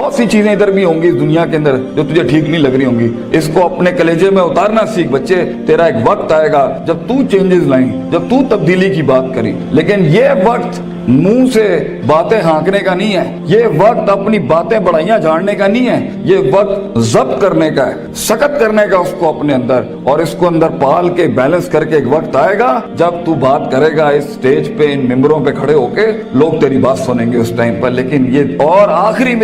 बहुत सी चीजें इधर भी होंगी इस दुनिया के अंदर जो तुझे ठीक नहीं लग रही होंगी, इसको अपने कलेजे में उतारना सीख बच्चे। तेरा एक वक्त आएगा जब तू चेंजेस लाई, जब तू तब्दीली की बात करी, लेकिन ये वक्त मुंह से बातें हाँकने का नहीं है, ये वक्त अपनी बातें बढ़ाइयां झाड़ने का नहीं है, ये वक्त जब्त करने का है, सख्त करने का उसको अपने अंदर, और इसको अंदर पाल के बैलेंस करके एक वक्त आएगा जब तू बात करेगा इस स्टेज पे, इन मिंबरों पे खड़े होके, लोग तेरी बात सुनेंगे उस टाइम पर। लेकिन ये और आखिरी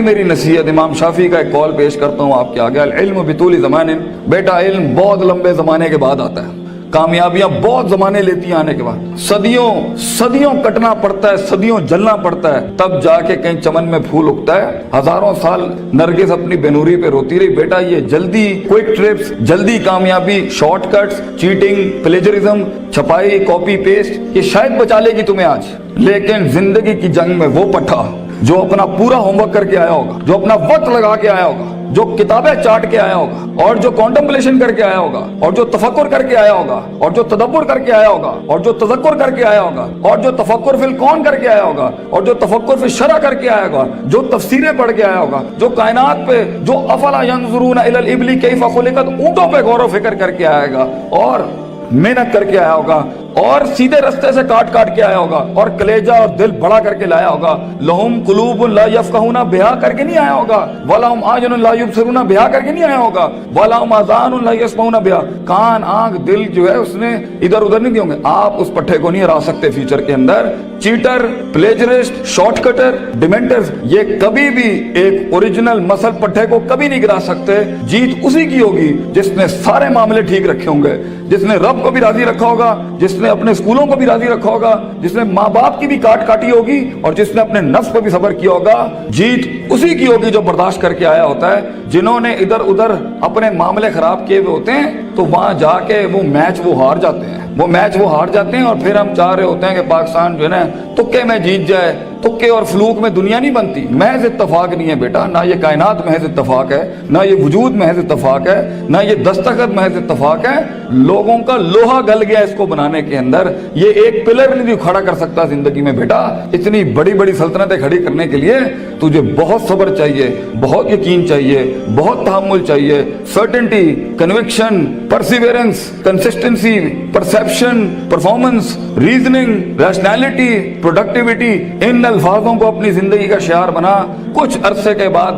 मेरी नसीहत इमाम शाफी का एक कॉल पेश करता हूँ आपके आगे। अल इल्म बितूली ज़मानिन, बेटा इल्म बहुत लंबे जमाने के बाद आता है, कामयाबियां बहुत जमाने लेती हैं आने के बाद, सदियों कटना पड़ता है, सदियों जलना पड़ता है, तब जाके कहीं चमन में फूल उगता है। हजारों साल नरगिस अपनी बेनूरी पे रोती रही, बेटा ये जल्दी क्विक ट्रिप्स, जल्दी कामयाबी, शॉर्टकट्स, चीटिंग, प्लेजरिज्म, छपाई, कॉपी पेस्ट, ये शायद बचा लेगी तुम्हें आज, लेकिन जिंदगी की जंग में वो पट्टा जो अपना पूरा होमवर्क करके आया होगा, जो अपना वक्त लगा के आया होगा, जो किताबें चाट के आया होगा, और जो कॉन्टेम्पलेशन करके आया होगा, और जो तफक्कुर करके आया होगा, और जो तदब्बुर करके आया होगा, और जो तज़क्कुर करके आया होगा, और जो तफक्कुर फिल कौन करके आया होगा, और जो तफक्कुर फिल शरअ करके आया होगा, जो तफसीरें पढ़ के आया होगा, जो कायनात पे, जो अफला यंजुरून इलल इबली कैफ़ खुलिकत, ऊंटों पे गौर व फिक्र करके आएगा, और मेहनत करके आया होगा, और सीधे रास्ते से काट के आया होगा, और कलेजा और दिल बड़ा करके लाया होगा। लहुम कुलूबुन ला यफ़क़हूना बिहा करके नहीं आया होगा, वलहुम आयुनुन ला युबसिरूना बिहा करके नहीं आया होगा, वलहुम आज़ानुन ला यस्मऊना बिहा, कान आंख दिल जो है उसने इधर उधर नहीं दिए होंगे। आप उस पट्टे को नहीं हरा सकते फ्यूचर के अंदर। चीटर, प्लेजरिस्ट, शॉर्टकटर, डिमेंटर्स, ये कभी भी एक ओरिजिनल मसल पट्टे को कभी नहीं गिरा सकते। जीत उसी की होगी जिसने सारे मामले ठीक रखे होंगे, जिसने रब को भी राजी रखा होगा, जिसने अपने स्कूलों को भी राजी रखा होगा, जिसने माँ बाप की भी काटी होगी, और जिसने अपने नफ्स पर भी सब्र किया होगा। जीत उसी की होगी जो बर्दाश्त करके आया होता है। जिन्होंने इधर उधर अपने मामले खराब किए हुए होते हैं, तो वहां जाके वो मैच हार जाते हैं, और फिर हम चाह रहे होते हैं कि पाकिस्तान जो है ना तुक्के में जीत जाए। तुक्के और फ्लूक में दुनिया नहीं बनती, महज इत्तफाक नहीं है बेटा, ना ये कायनात महज इत्तफाक है, ना ये वजूद महज इत्तफाक है, ना ये दस्तखत महज इत्तफाक है। लोगों का लोहा गल गया इसको बनाने के अंदर। ये एक पिलर नहीं खड़ा कर सकता जिंदगी में बेटा। इतनी बड़ी बड़ी सल्तनतें खड़ी करने के लिए तुझे बहुत सब्र चाहिए, बहुत यकीन चाहिए, बहुत तहम्मुल चाहिए, certainty, conviction, perseverance, consistency, perception, performance, reasoning, rationality, productivity, इन अल्फाजों को अपनी जिंदगी का शियार बना। कुछ अरसे के बाद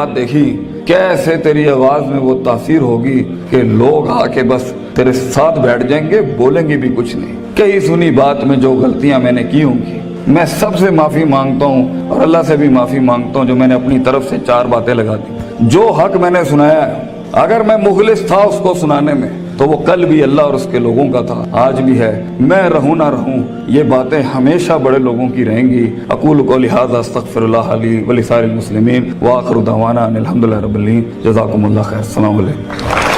देखी कैसे तेरी आवाज में वो तासीर होगी कि लोग आके बस तेरे साथ बैठ जाएंगे, बोलेंगे भी कुछ नहीं। कई सुनी बात में जो गलतियां मैंने की होंगी, मैं सबसे माफी मांगता हूँ, और अल्लाह से भी माफी मांगता हूँ जो मैंने अपनी तरफ से 4 बातें लगा दी। जो हक मैंने सुनाया है, अगर मैं मुखलिस था उसको सुनाने में, तो वो कल भी अल्लाह और उसके लोगों का था, आज भी है। मैं रहूं ना रहूं, ये बातें हमेशा बड़े लोगों की रहेंगी। अक़ूलु क़ौली हाज़ा अस्तग़फ़िरुल्लाह ली व लिसाइरिल मुस्लिमीन व आख़िरु दअवाना अनिल हम्दुलिल्लाहि रब्बिल आलमीन। जज़ाकुमुल्लाह खैर। अस्सलामु अलैकुम।